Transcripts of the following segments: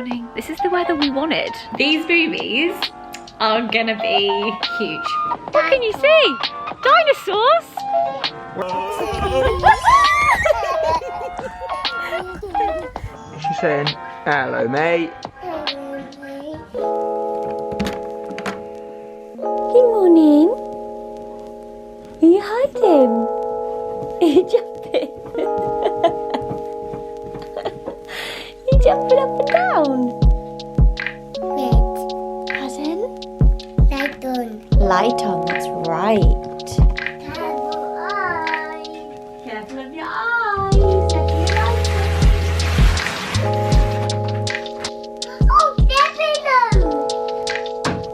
morning. This is the weather we wanted. These boobies are gonna be huge. What can you see? Dinosaurs? She's saying, hello mate. Good morning. Are you hiding? Are you jumping? You jumping up and down? Red. Pardon? Light on. Light on, that's right. Careful eyes. Careful of your eyes. Have you light Oh, they're pillow.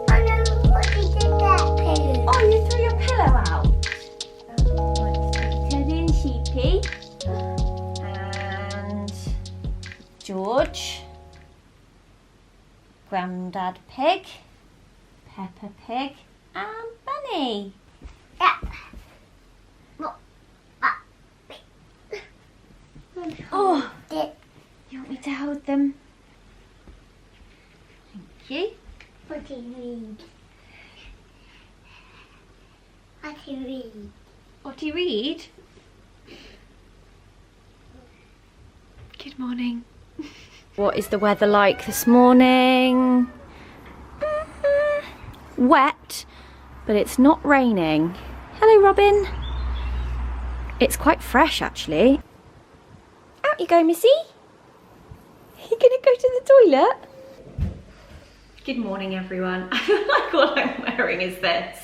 Oh no, what is that pillow? Oh, you threw your pillow out. Teddy and Sheepy. And George. Grandad Pig. Peppa Pig. And Bunny. Yeah. Oh, That. you want me to hold them? Thank you. What do you read? What do you read? What do you read? Good morning. What is the weather like this morning? Wet, but it's not raining. Hello, Robin. It's quite fresh, actually. Out you go, Missy. You gonna go to the toilet? Good morning, everyone. I feel like all I'm wearing is this.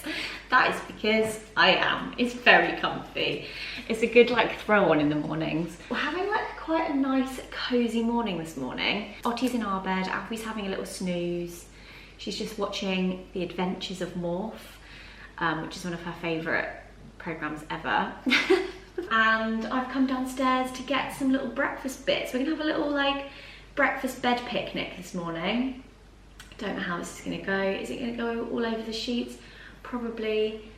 That is because I am. It's very comfy. It's a good like throw on in the mornings. We're having like quite a nice cozy morning this morning. Ottie's in our bed, Alfie's having a little snooze. She's just watching The Adventures of Morph, which is one of her favourite programmes ever. And I've come downstairs to get some little breakfast bits. We're gonna have a little like breakfast bed picnic this morning. Don't know how this is gonna go. Is it gonna go all over the sheets? Probably.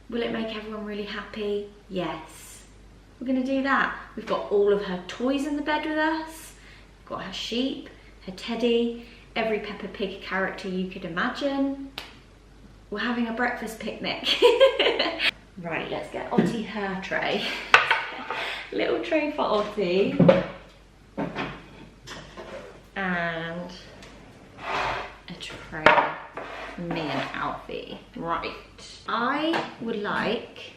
Will it make everyone really happy? Yes. We're gonna do that. We've got all of her toys in the bed with us. We've got her sheep, her teddy, every Peppa Pig character you could imagine. We're having a breakfast picnic. Right, let's get Ottie her tray. Little tray for Ottie. And a tray for me and Alfie. Right, I would like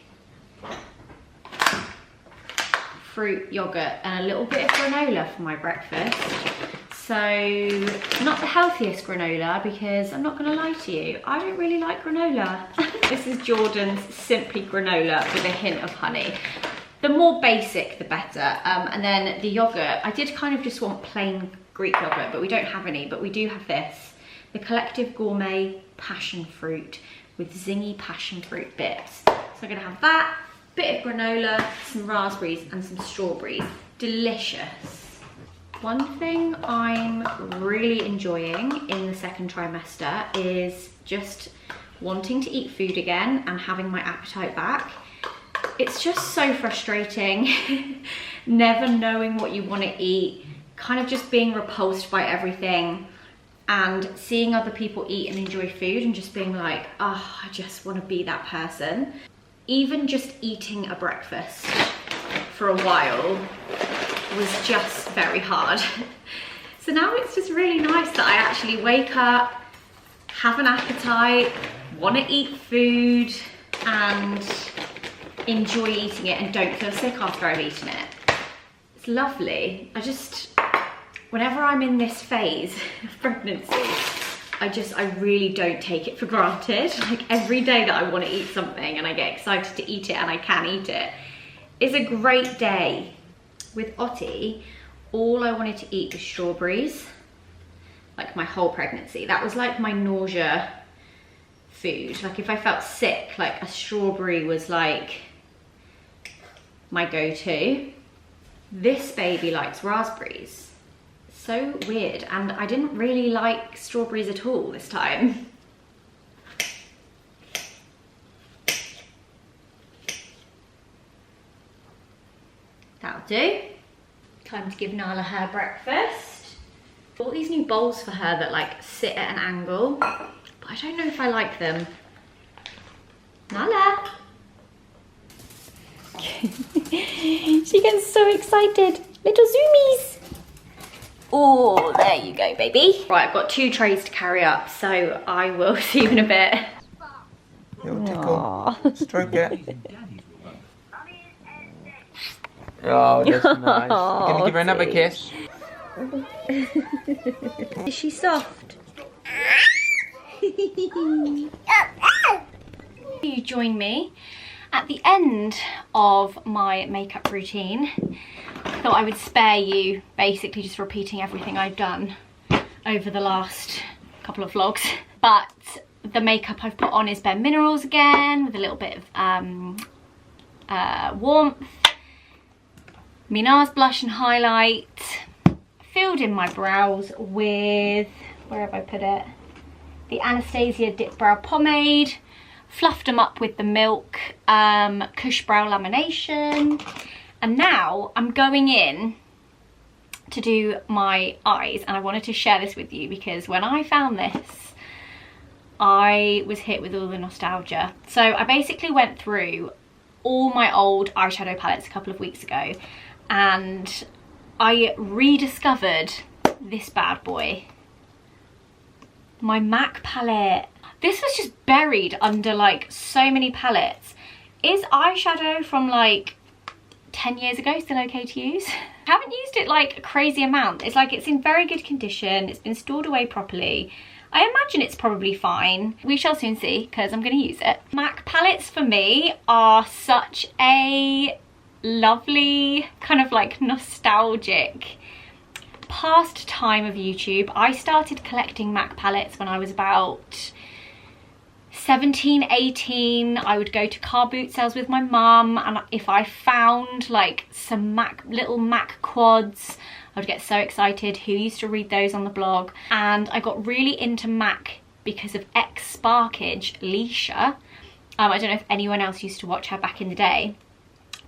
fruit, yogurt and a little bit of granola for my breakfast. So, not the healthiest granola because I'm not gonna lie to you, I don't really like granola. This is Jordan's Simply Granola with a hint of honey. The more basic, the better. And then the yogurt, I did kind of just want plain Greek yogurt, but we don't have any, but we do have this. The Collective Gourmet Passion Fruit with zingy passion fruit bits. So I'm gonna have that, bit of granola, some raspberries and some strawberries. Delicious. One thing I'm really enjoying in the second trimester is just wanting to eat food again and having my appetite back. It's just so frustrating, never knowing what you want to eat, kind of just being repulsed by everything and seeing other people eat and enjoy food and just being like, oh, I just want to be that person. Even just eating a breakfast for a while was just very hard. So now it's just really nice that I actually wake up, have an appetite, want to eat food and enjoy eating it and don't feel sick after I've eaten it. It's lovely. Whenever I'm in this phase of pregnancy, I really don't take it for granted. Like every day that I want to eat something and I get excited to eat it and I can eat it, is a great day. With Ottie, all I wanted to eat was strawberries, like my whole pregnancy. That was like my nausea food. Like if I felt sick, like a strawberry was like my go-to. This baby likes raspberries. So weird, and I didn't really like strawberries at all this time. That'll do. Time to give Nala her breakfast. Bought these new bowls for her that like sit at an angle, but I don't know if I like them. Nala. She gets so excited. Little zoomies. Oh, there you go, baby. Right, I've got 2 trays to carry up, so I will see you in a bit. Little tickle. Stroke it. Oh, that's nice. You're gonna give her another kiss? Is she soft? You join me at the end of my makeup routine. I thought I would spare you basically just repeating everything I've done over the last couple of vlogs. But the makeup I've put on is Bare Minerals again, with a little bit of warmth. Minar's blush and highlight. Filled in my brows with, where have I put it? The Anastasia Dip Brow Pomade. Fluffed them up with the Milk Cush Brow Lamination. And now I'm going in to do my eyes, and I wanted to share this with you because when I found this, I was hit with all the nostalgia. So I basically went through all my old eyeshadow palettes a couple of weeks ago, and I rediscovered this bad boy. My MAC palette. This was just buried under like so many palettes. Is eyeshadow from like 10 years ago still okay to use? I haven't used it like a crazy amount. It's like it's in very good condition. It's been stored away properly. I imagine it's probably fine. We shall soon see because I'm going to use it. MAC palettes for me are such a lovely kind of like nostalgic pastime of YouTube. I started collecting MAC palettes when I was about 17, 18. I would go to car boot sales with my mum, and if I found like some little MAC quads, I would get so excited. Who used to read those on the blog? And I got really into MAC because of ex-Sparkage, Leisha. I don't know if anyone else used to watch her back in the day,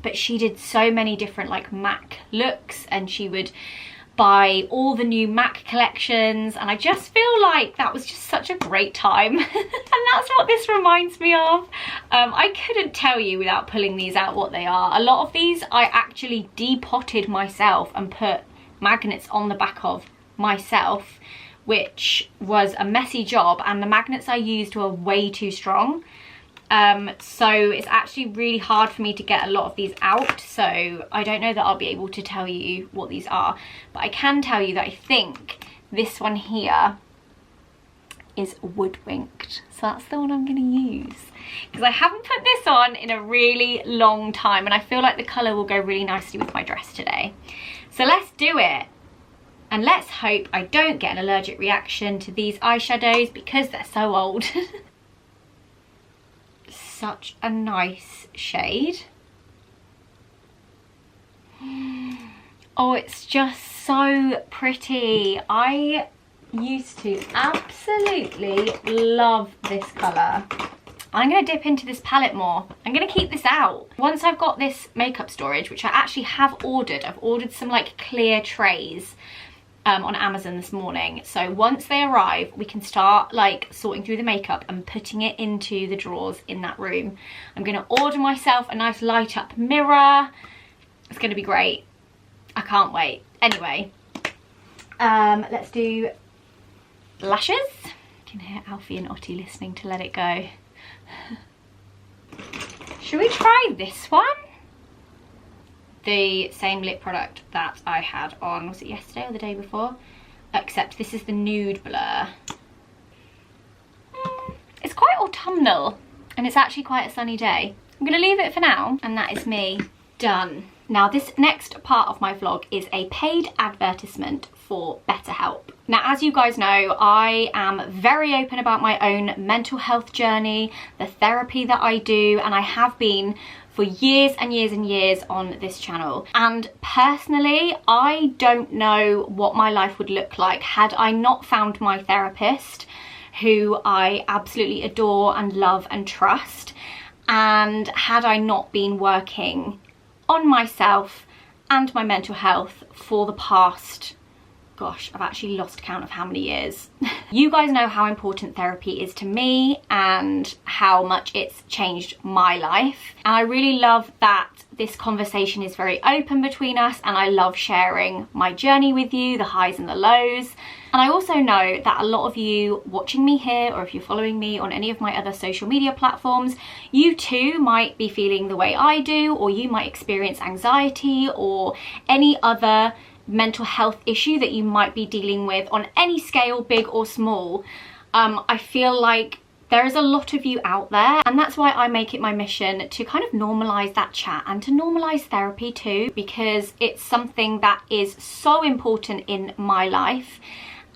but she did so many different like MAC looks, and she would buy all the new MAC collections, and I just feel like that was just such a great time. And that's what this reminds me of. I couldn't tell you without pulling these out what they are. A lot of these I actually depotted myself and put magnets on the back of myself, which was a messy job, and the magnets I used were way too strong. So it's actually really hard for me to get a lot of these out, so I don't know that I'll be able to tell you what these are, but I can tell you that I think this one here is Woodwinked, so that's the one I'm going to use, because I haven't put this on in a really long time, and I feel like the colour will go really nicely with my dress today. So let's do it, and let's hope I don't get an allergic reaction to these eyeshadows because they're so old. Such a nice shade. Oh, it's just so pretty. I used to absolutely love this colour. I'm going to dip into this palette more. I'm going to keep this out. Once I've got this makeup storage, which I actually have ordered, I've ordered some like clear trays on Amazon this morning. So once they arrive, we can start like sorting through the makeup and putting it into the drawers in that room. I'm going to order myself a nice light up mirror. It's going to be great. I can't wait. Anyway, let's do lashes. You can hear Alfie and Ottie listening to Let It Go. Should we try this one? The same lip product that I had on, was it yesterday or the day before? Except this is the Nude Blur. It's quite autumnal, and it's actually quite a sunny day. I'm going to leave it for now, and that is me done. Now this next part of my vlog is a paid advertisement for BetterHelp. Now, as you guys know, I am very open about my own mental health journey, the therapy that I do, and I have been for years and years and years on this channel. And personally, I don't know what my life would look like had I not found my therapist, who I absolutely adore and love and trust, and had I not been working on myself and my mental health for the past gosh, I've actually lost count of how many years. You guys know how important therapy is to me and how much it's changed my life. And I really love that this conversation is very open between us, and I love sharing my journey with you, the highs and the lows. And I also know that a lot of you watching me here, or if you're following me on any of my other social media platforms, you too might be feeling the way I do, or you might experience anxiety or any other mental health issue that you might be dealing with on any scale, big or small. I feel like there is a lot of you out there, and that's why I make it my mission to kind of normalize that chat and to normalize therapy too, because it's something that is so important in my life,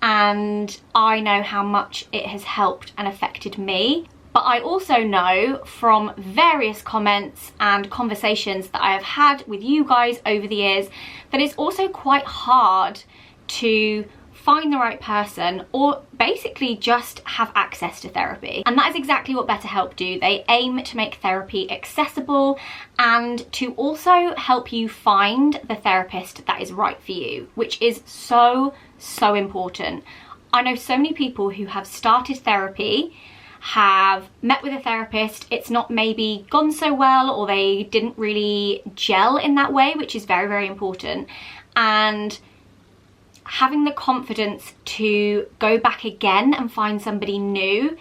and I know how much it has helped and affected me. But I also know from various comments and conversations that I have had with you guys over the years that it's also quite hard to find the right person, or basically just have access to therapy. And that is exactly what BetterHelp do. They aim to make therapy accessible and to also help you find the therapist that is right for you, which is so important. I know so many people who have started therapy, have met with a therapist, it's not maybe gone so well, or they didn't really gel in that way, which is very important. And having the confidence to go back again and find somebody new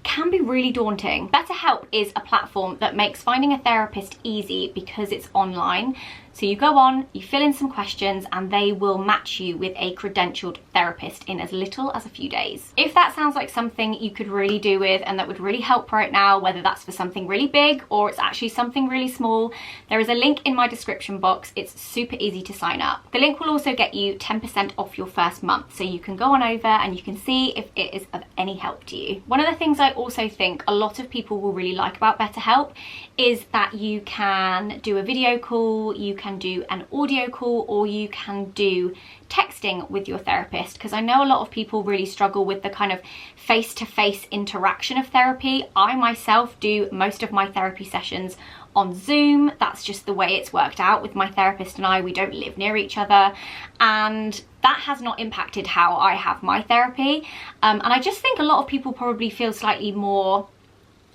can be really daunting. BetterHelp is a platform that makes finding a therapist easy because it's online. So you go on, you fill in some questions, and they will match you with a credentialed therapist in as little as a few days. If that sounds like something you could really do with and that would really help right now, whether that's for something really big or it's actually something really small, there is a link in my description box. It's super easy to sign up. The link will also get you 10% off your first month, so you can go on over and you can see if it is of any help to you. One of the things I also think a lot of people will really like about BetterHelp is that you can do a video call, you can do an audio call, or you can do texting with your therapist, because I know a lot of people really struggle with the kind of face-to-face interaction of therapy. I myself do most of my therapy sessions on Zoom. That's just the way it's worked out with my therapist and I. We don't live near each other, and that has not impacted how I have my therapy. And I just think a lot of people probably feel slightly more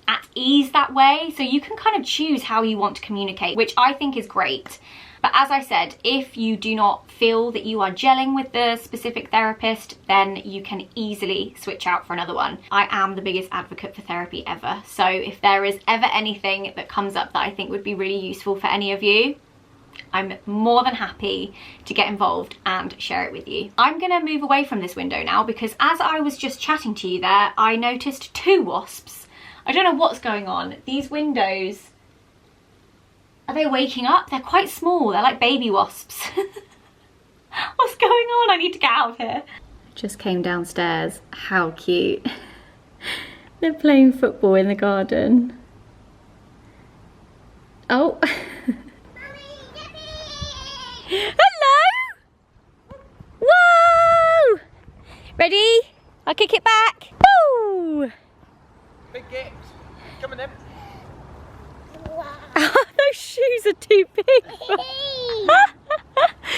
at ease that way. So you can kind of choose how you want to communicate, which I think is great. But as I said, if you do not feel that you are gelling with the specific therapist, then you can easily switch out for another one. I am the biggest advocate for therapy ever. So if there is ever anything that comes up that I think would be really useful for any of you, I'm more than happy to get involved and share it with you. I'm gonna move away from this window now, because as I was just chatting to you there, I noticed 2 wasps. I don't know what's going on. These windows, are they waking up? They're quite small. They're like baby wasps. What's going on? I need to get out of here. Just came downstairs. How cute. They're playing football in the garden. Oh. Hello. Whoa. Ready? I'll kick it back. Woo. Big gift. Come on then. Those shoes are too big.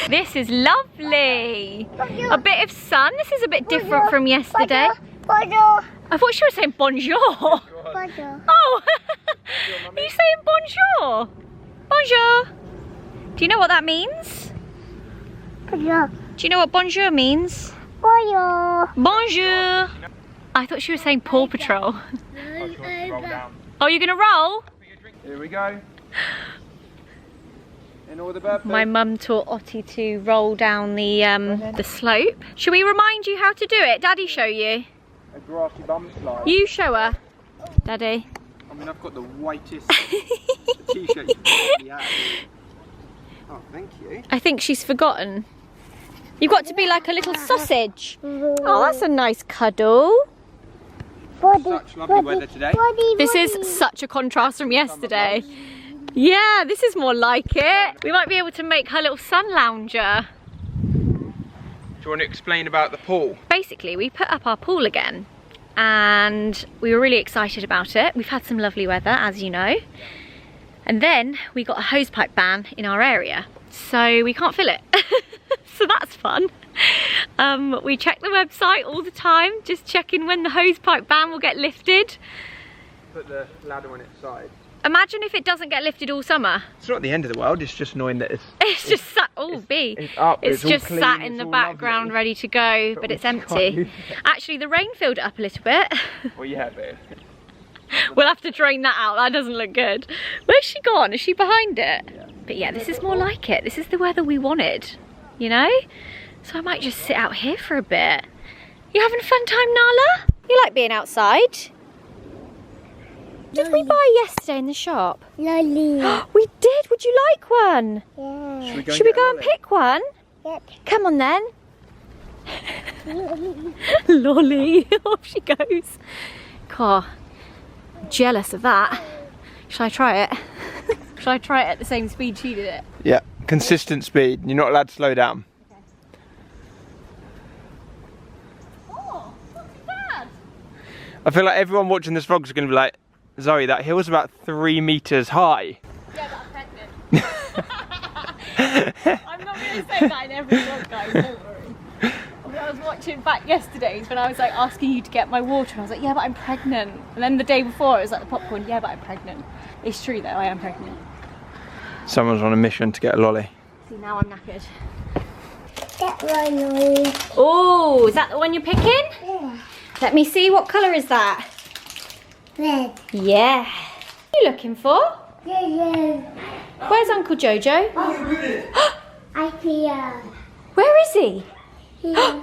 This is lovely. A bit of sun. This is a bit different from yesterday. Bonjour. I thought she was saying bonjour. Bonjour. Oh, are you saying bonjour? Bonjour. Do you know what that means? Bonjour. Do you know what bonjour means? Bonjour. Bonjour. I thought she was saying Paw Patrol. Roll down. Oh, you're gonna roll? Here we go. In all the birthday. My mum taught Ottie to roll down the slope. Shall we remind you how to do it? Daddy show you? A grassy bum slide. You show her, Daddy. I mean, I've got the whitest t-shirt you can probably have. Oh, thank you. I think she's forgotten. You've got to be like a little sausage. Oh, that's a nice cuddle. Such lovely weather today. This is such a contrast from yesterday. Yeah, this is more like it. We might be able to make her little sun lounger. Do you want to explain about the pool? Basically, we put up our pool again and we were really excited about it. We've had some lovely weather, as you know. And then we got a hosepipe ban in our area, so we can't fill it. So that's fun. We check the website all the time, just checking when the hosepipe ban will get lifted. Put the ladder on its side. Imagine if it doesn't get lifted all summer. It's not the end of the world, it's just annoying that It's just sat, it's up, it's all just clean, sat in it's the all background lovely. ready to go, but it's empty. Actually, the rain filled it up a little bit. Well, yeah, but We'll have to drain that out, that doesn't look good. Where's she gone? Is she behind it? Yeah. But yeah, this is more like it. This is the weather we wanted, you know? So I might just sit out here for a bit. You having a fun time, Nala? You like being outside? Did we buy yesterday in the shop? Lolly. We did, would you like one? Yeah. Should we go and pick one? Yep. Come on then. Lolly, off she goes. God, jealous of that. Shall I try it? Shall I try it at the same speed she did it? yeah, consistent speed. You're not allowed to slow down. Oh, not too bad. I feel like everyone watching this vlog is going to be like, Zoe, that hill's about 3 meters high. Yeah, but I'm pregnant. I'm not going to say that in every vlog, guys, don't worry. I was watching back yesterday's when I was like asking you to get my water and I was like, yeah, but I'm pregnant. And then the day before it was like the popcorn, yeah, but I'm pregnant. It's true though, I am pregnant. Someone's on a mission to get a lolly. See, now I'm knackered. That one, Lolly. Oh, is that the one you're picking? Yeah. Let me see, what colour is that? Red. Yeah. What are you looking for? Yeah. Where's Uncle Jojo? I feel. Where is he? Here.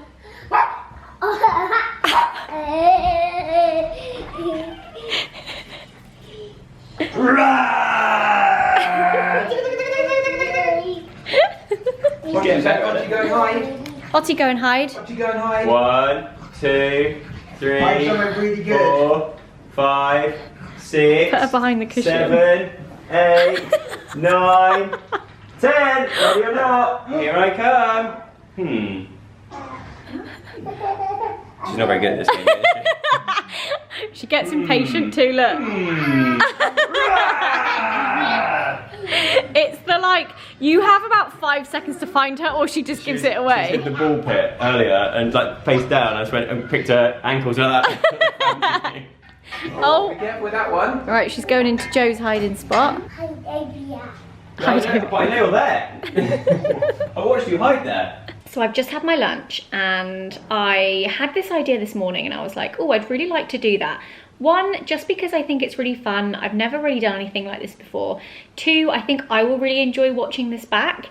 Okay, Ottie go and hide. Ottie, go and hide. Ottie go and hide. 1, 2, 3, Hide somewhere really good. 4, 5, 6, Put her behind the cushion. 7, 8, 9, 10. Ready or not? Here I come. She's not very good at this game, is she? She gets impatient too, look. It's the like, you have about 5 seconds to find her or she just gives it She away. did the ball pit earlier and like face down. I just went and picked her ankles like that. Oh, Be careful with that one. right, she's going into Joe's hiding spot. But I know there. I watched you hide there. So I've just had my lunch and I had this idea this morning and I was like, oh, I'd really like to do that. 1, just because I think it's really fun. I've never really done anything like this before. 2, I think I will really enjoy watching this back.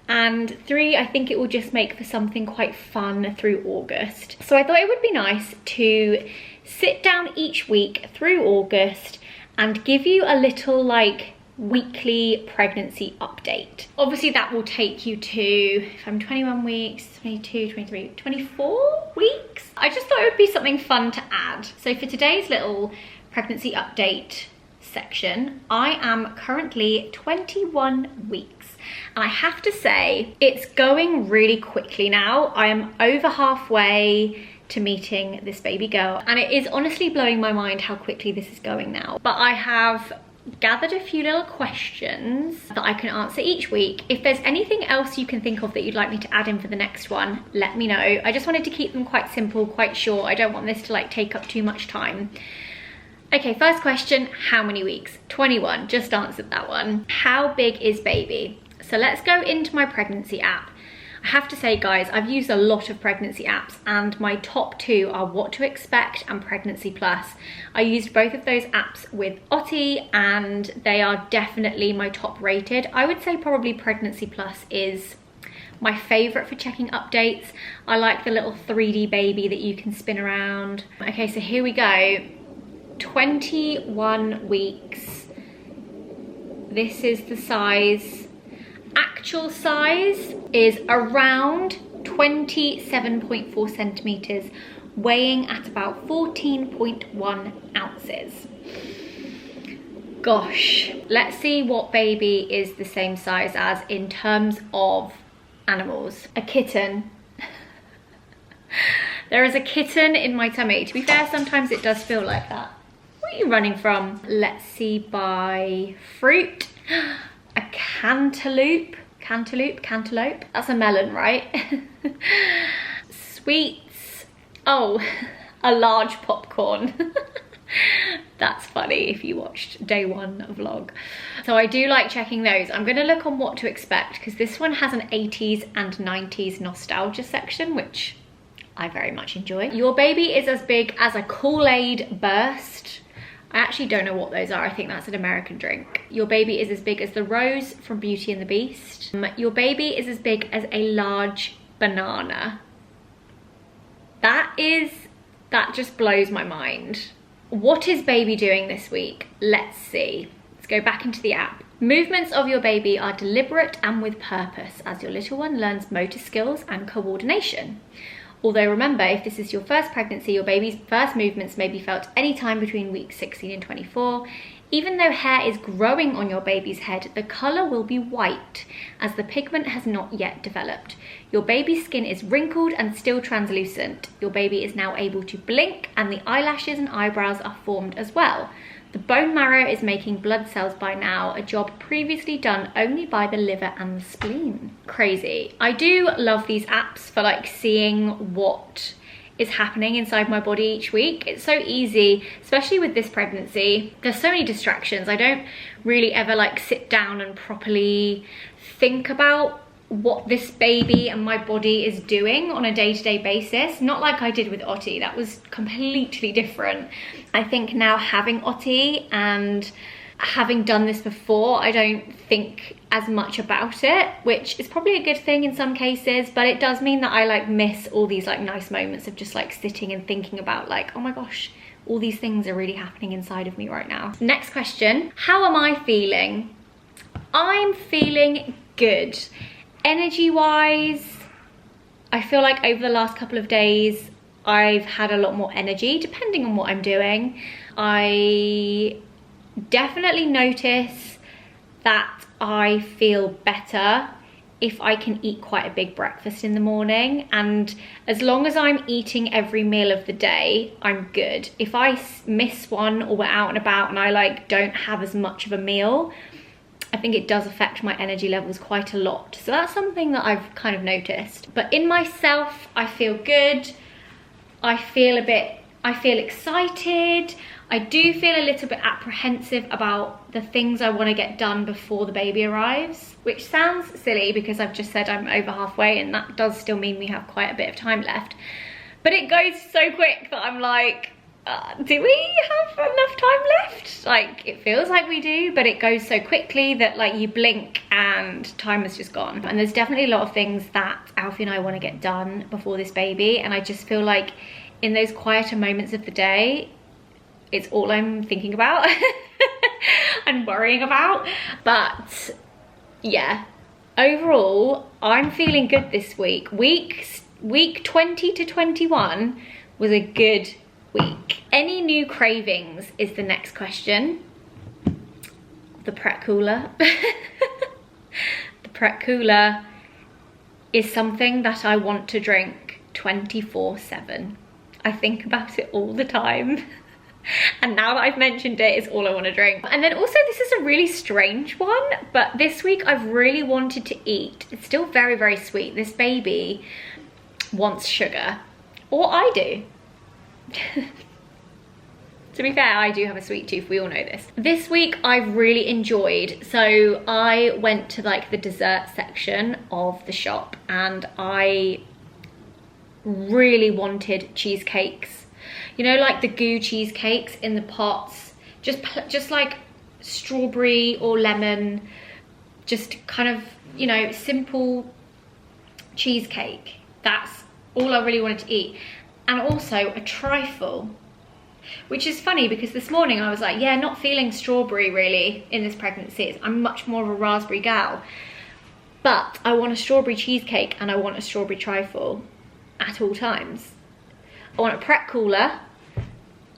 And 3, I think it will just make for something quite fun through August. So I thought it would be nice to sit down each week through August and give you a little like weekly pregnancy update. Obviously that will take you to, if I'm 21 weeks, 22, 23, 24 weeks. I just thought it would be something fun to add. So for today's little pregnancy update section, I am currently 21 weeks. And I have to say, it's going really quickly now. I am over halfway to meeting this baby girl. And it is honestly blowing my mind how quickly this is going now. But I have gathered a few little questions that I can answer each week. If there's anything else you can think of that you'd like me to add in for the next one, let me know. I just wanted to keep them quite simple, quite short. I don't want this to like take up too much time. Okay, first question, how many weeks? 21, just answered that one. How big is baby? So let's go into my pregnancy app. I have to say, guys, I've used a lot of pregnancy apps and my top 2 are What to Expect and Pregnancy Plus. I used both of those apps with Ottie and they are definitely my top rated. I would say probably Pregnancy Plus is my favorite for checking updates. I like the little 3D baby that you can spin around. Okay, so here we go. 21 weeks. This is the size. Actual size is around 27.4 centimeters, weighing at about 14.1 ounces. Gosh, let's see what baby is the same size as in terms of animals. A kitten. There is a kitten in my tummy. To be fair, sometimes it does feel like that. What are you running from? Let's see, by fruit. A cantaloupe. cantaloupe. That's a melon, right? Sweets. Oh, a large popcorn. That's funny if you watched day 1 vlog. So I do like checking those. I'm gonna look on what to expect because this one has an 80s and 90s nostalgia section, which I very much enjoy. Your baby is as big as a Kool-Aid burst. I actually don't know what those are. I think that's an American drink. Your baby is as big as the rose from Beauty and the Beast. Your baby is as big as a large banana. That just blows my mind. What is baby doing this week? Let's see. Let's go back into the app. Movements of your baby are deliberate and with purpose as your little one learns motor skills and coordination. Although remember, if this is your first pregnancy, your baby's first movements may be felt anytime between weeks 16 and 24. Even though hair is growing on your baby's head, the colour will be white as the pigment has not yet developed. Your baby's skin is wrinkled and still translucent. Your baby is now able to blink and the eyelashes and eyebrows are formed as well. The bone marrow is making blood cells by now, a job previously done only by the liver and the spleen. Crazy. I do love these apps for like seeing what is happening inside my body each week. It's so easy, especially with this pregnancy. There's so many distractions. I don't really ever like sit down and properly think about what this baby and my body is doing on a day-to-day basis. Not like I did with Otti. That was completely different. I think now having Otti and having done this before, I don't think as much about it, which is probably a good thing in some cases, but it does mean that I like miss all these like nice moments of just like sitting and thinking about like, oh my gosh, all these things are really happening inside of me right now. Next question, how am I feeling? I'm feeling good. Energy-wise, I feel like over the last couple of days, I've had a lot more energy, depending on what I'm doing. I definitely notice that I feel better if I can eat quite a big breakfast in the morning, and as long as I'm eating every meal of the day, I'm good. If I miss one or we're out and about and I like don't have as much of a meal, I think it does affect my energy levels quite a lot. So that's something that I've kind of noticed. But in myself, I feel good. I feel excited. I do feel a little bit apprehensive about the things I want to get done before the baby arrives, which sounds silly because I've just said I'm over halfway and that does still mean we have quite a bit of time left. But it goes so quick that I'm like, do we have enough time left? Like, it feels like we do, but it goes so quickly that like you blink and time has just gone. And there's definitely a lot of things that Alfie and I want to get done before this baby, and I just feel like in those quieter moments of the day, it's all I'm thinking about and worrying about. But yeah, overall, I'm feeling good this week. Week 20 to 21 was a good week. Any new cravings is the next question. The Pret Cooler. The Pret Cooler is something that I want to drink 24/7. I think about it all the time. And now that I've mentioned it, it's all I want to drink. And then also, this is a really strange one, but this week I've really wanted to eat. It's still very, very sweet. This baby wants sugar, or I do. To be fair, I do have a sweet tooth, we all know this. This week I've really enjoyed, so I went to like the dessert section of the shop and I really wanted cheesecakes. You know, like the goo cheesecakes in the pots, just like strawberry or lemon, just kind of, you know, simple cheesecake. That's all I really wanted to eat. And also a trifle, which is funny because this morning I was like, yeah, not feeling strawberry really in this pregnancy. I'm much more of a raspberry gal, but I want a strawberry cheesecake and I want a strawberry trifle at all times. I want a Pret Cooler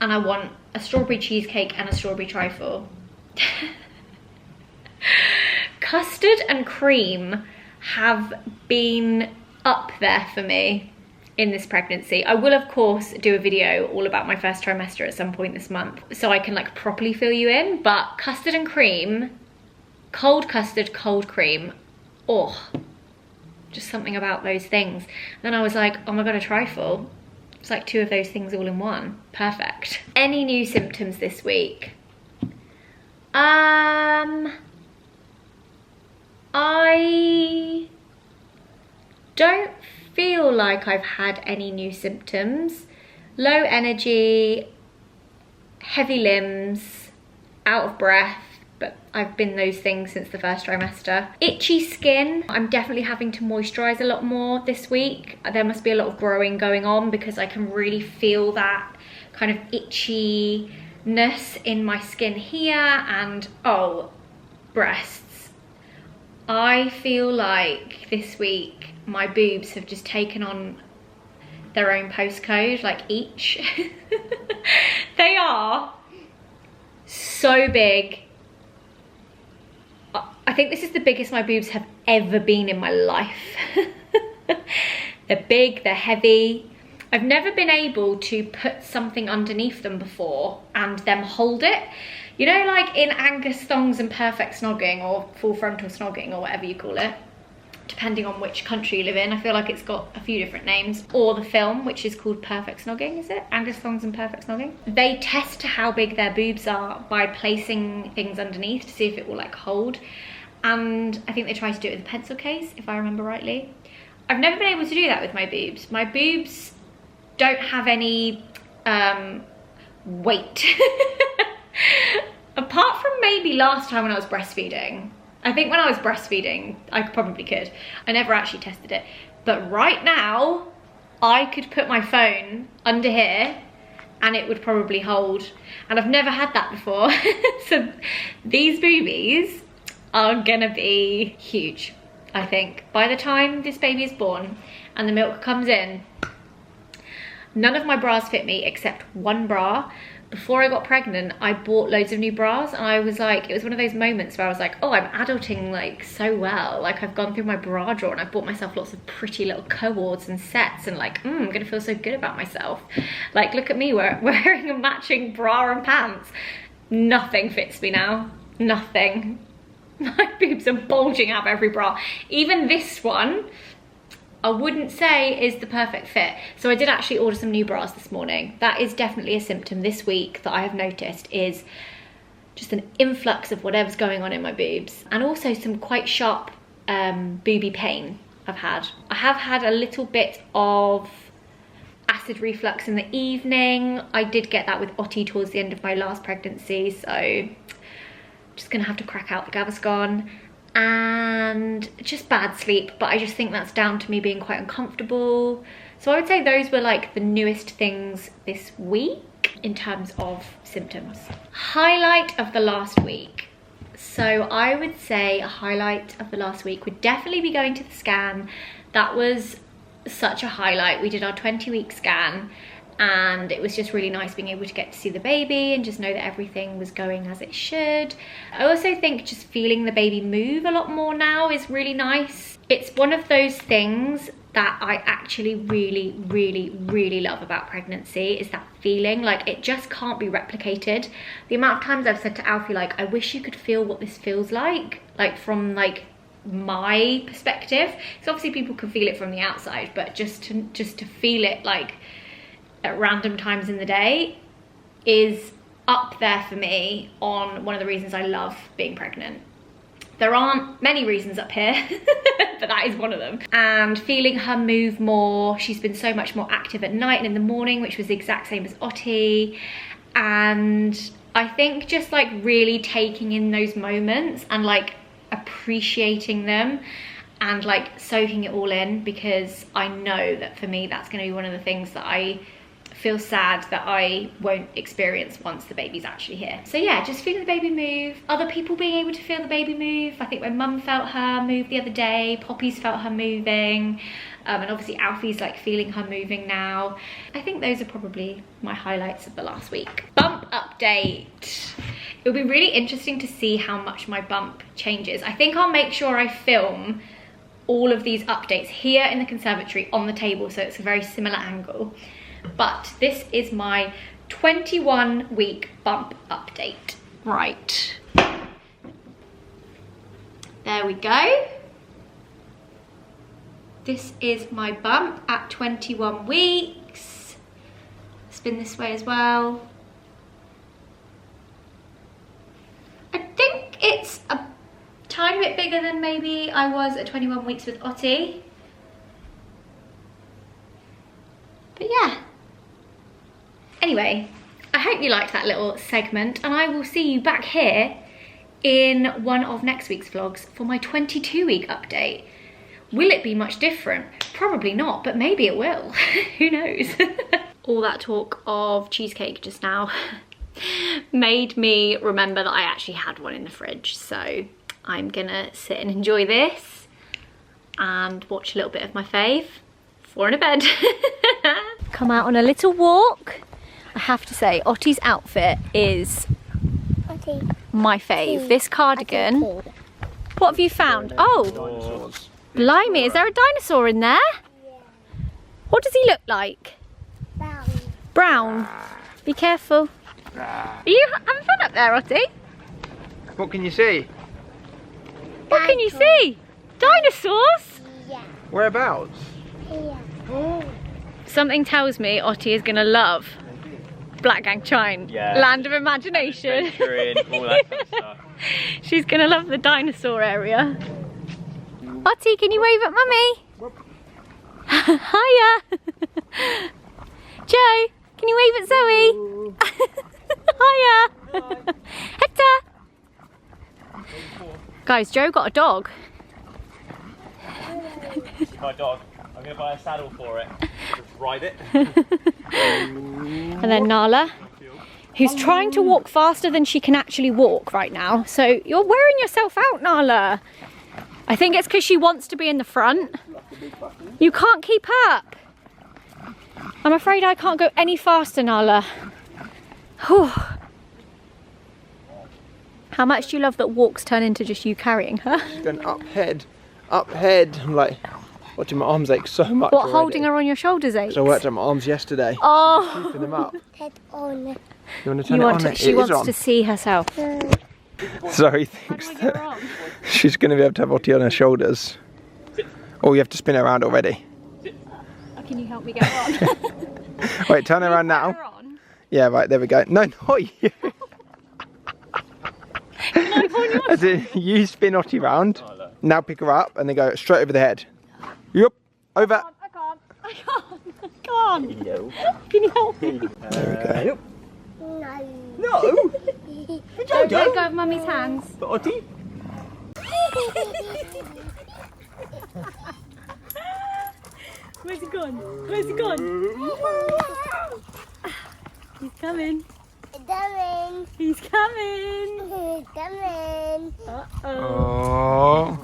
and I want a strawberry cheesecake and a strawberry trifle. Custard and cream have been up there for me in this pregnancy. I will of course do a video all about my first trimester at some point this month so I can like properly fill you in, but custard and cream, cold custard, cold cream, oh, just something about those things. Then I was like, oh my God, a trifle. It's like 2 of those things all in one. Perfect. Any new symptoms this week? I don't feel like I've had any new symptoms. Low energy, heavy limbs, out of breath, but I've been those things since the first trimester. Itchy skin, I'm definitely having to moisturize a lot more this week. There must be a lot of growing going on because I can really feel that kind of itchiness in my skin here. And oh, breasts. I feel like this week my boobs have just taken on their own postcode, like each. They are so big. I think this is the biggest my boobs have ever been in my life. They're big, they're heavy. I've never been able to put something underneath them before and them hold it. You know, like in Angus thongs and perfect snogging, or full frontal snogging, or whatever you call it, depending on which country you live in. I feel like it's got a few different names. Or the film, which is called Perfect Snogging, is it? Angus thongs and perfect snogging. They test how big their boobs are by placing things underneath to see if it will like hold. And I think they try to do it with a pencil case, if I remember rightly. I've never been able to do that with my boobs. My boobs don't have any weight. Apart from maybe last time when I was breastfeeding. I think when I was breastfeeding, I probably could. I never actually tested it. But right now, I could put my phone under here and it would probably hold. And I've never had that before. So these boobies are gonna be huge, I think. By the time this baby is born and the milk comes in, none of my bras fit me except one bra. Before I got pregnant, I bought loads of new bras, and I was like, it was one of those moments where I was like, oh, I'm adulting like so well. Like I've gone through my bra drawer and I've bought myself lots of pretty little cords and sets, and like, I'm gonna feel so good about myself. Like, look at me wearing a matching bra and pants. Nothing fits me now, nothing. My boobs are bulging out of every bra. Even this one, I wouldn't say is the perfect fit. So I did actually order some new bras this morning. That is definitely a symptom this week that I have noticed, is just an influx of whatever's going on in my boobs. And also some quite sharp boobie pain I've had. I have had a little bit of acid reflux in the evening. I did get that with Otti towards the end of my last pregnancy. So just gonna have to crack out the Gaviscon. And just bad sleep, but I just think that's down to me being quite uncomfortable. So I would say those were like the newest things this week in terms of symptoms. Highlight of the last week. So I would say a highlight of the last week would definitely be going to the scan. That was such a highlight. We did our 20-week scan, and it was just really nice being able to get to see the baby and just know that everything was going as it should. I also think just feeling the baby move a lot more now is really nice. It's one of those things that I actually really, really, really love about pregnancy, is that feeling. Like, it just can't be replicated. The amount of times I've said to Alfie, like, I wish you could feel what this feels like from like my perspective. So obviously people can feel it from the outside, but just to feel it like at random times in the day is up there for me on one of the reasons I love being pregnant. There aren't many reasons up here, but that is one of them. And feeling her move more. She's been so much more active at night and in the morning, which was the exact same as Otti. And I think just like really taking in those moments and like appreciating them and like soaking it all in, because I know that for me that's going to be one of the things that I feel sad that I won't experience once the baby's actually here. So yeah, just feeling the baby move, other people being able to feel the baby move. I think my mum felt her move the other day, Poppy's felt her moving, and obviously Alfie's like feeling her moving now. I think those are probably my highlights of the last week. Bump update. It'll be really interesting to see how much my bump changes. I think I'll make sure I film all of these updates here in the conservatory on the table, so it's a very similar angle. But this is my 21-week bump update. Right. There we go. This is my bump at 21 weeks. Spin this way as well. I think it's a tiny bit bigger than maybe I was at 21 weeks with Ottie. But yeah. Anyway, I hope you liked that little segment, and I will see you back here in one of next week's vlogs for my 22-week update. Will it be much different? Probably not, but maybe it will. Who knows? All that talk of cheesecake just now made me remember that I actually had one in the fridge. So I'm gonna sit and enjoy this and watch a little bit of my fave before in a bed. Come out on a little walk. I have to say, Ottie's outfit is my fave. This cardigan. What have you found? Oh, blimey, is there a dinosaur in there? What does he look like? Brown. Be careful. Are you having fun up there, Ottie? What can you see? What can you see? Dinosaurs? Yeah. Whereabouts? Yeah. Something tells me Ottie is gonna love Black Gang Chine. Yeah. Land of Imagination. Adventuring, all that kind of stuff. She's gonna love the dinosaur area. Ottie, can you wave at Mummy? Hiya. Joe, can you wave at Zoe? Hiya. Hector. Guys, Joe got a dog. My dog. I'm going to buy a saddle for it. Just ride it. And then Nala, who's trying to walk faster than she can actually walk right now. So you're wearing yourself out, Nala. I think it's because she wants to be in the front. You can't keep up. I'm afraid I can't go any faster, Nala. Whew. How much do you love that walks turn into just you carrying her? She's going up head. I'm like, watching my arms ache so much. What, holding her on your shoulders aches? So I worked on my arms yesterday. Oh. Keeping them up. Head on. You want to turn it on? She wants to see herself. Zoe thinks that she's going to be able to have Ottie on her shoulders. Oh, you have to spin her around already. Can you help me get her on? Wait, turn her around now. Yeah, right, there we go. No, not you. As in, you spin Ottie round, now pick her up and then go straight over the head. Yup, over. I can't. Can you help me? There we go. No. Don't let go of Mummy's hands. Ottie? Where's he gone? Where's he gone? He's coming. Coming. He's coming. Coming. Uh-oh.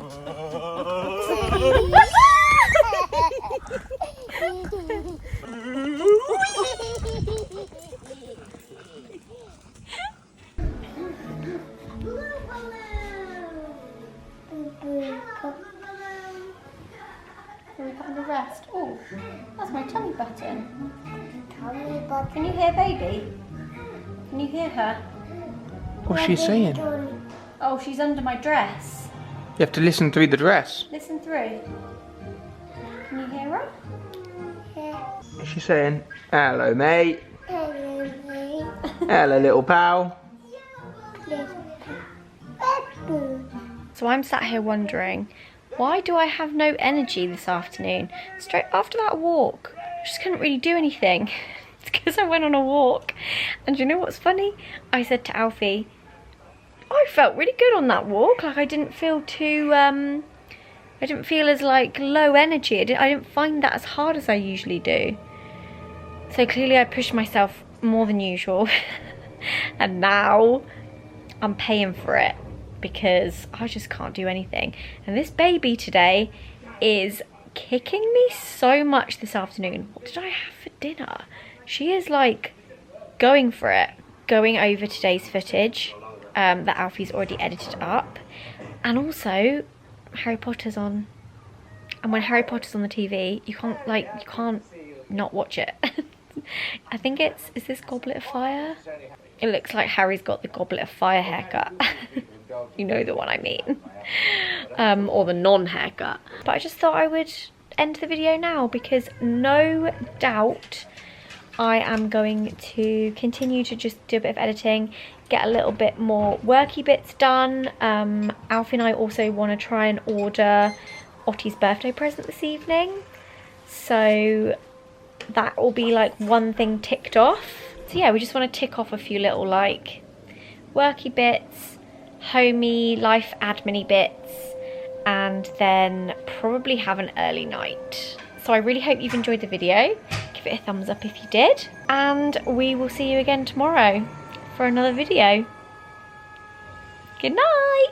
Can we put on the rest? Oh, that's my tummy button. Tummy button. Can you hear baby? Can you hear her? What's she saying? Oh, she's under my dress. You have to listen through the dress. Listen through. Can you hear her? What's she saying? Hello, mate. Hello, mate. Hello, little pal. So I'm sat here wondering, why do I have no energy this afternoon? Straight after that walk, I just couldn't really do anything. It's because I went on a walk. And you know what's funny? I said to Alfie, I felt really good on that walk. Like I didn't feel too, I didn't feel as like low energy. I didn't find that as hard as I usually do. So clearly I pushed myself more than usual. And now I'm paying for it because I just can't do anything. And this baby today is kicking me so much this afternoon. What did I have for dinner? She is like going for it, going over today's footage that Alfie's already edited up. And also Harry Potter's on. And when Harry Potter's on the TV, you can't not watch it. I think is this Goblet of Fire? It looks like Harry's got the Goblet of Fire haircut. You know the one I mean. Or the non-haircut. But I just thought I would end the video now because no doubt I am going to continue to just do a bit of editing, get a little bit more worky bits done. Alfie and I also want to try and order Ottie's birthday present this evening. So that will be like one thing ticked off. So yeah, we just want to tick off a few little like worky bits, homey, life admin-y bits, and then probably have an early night. So I really hope you've enjoyed the video. Give it a thumbs up if you did. And we will see you again tomorrow for another video. Good night.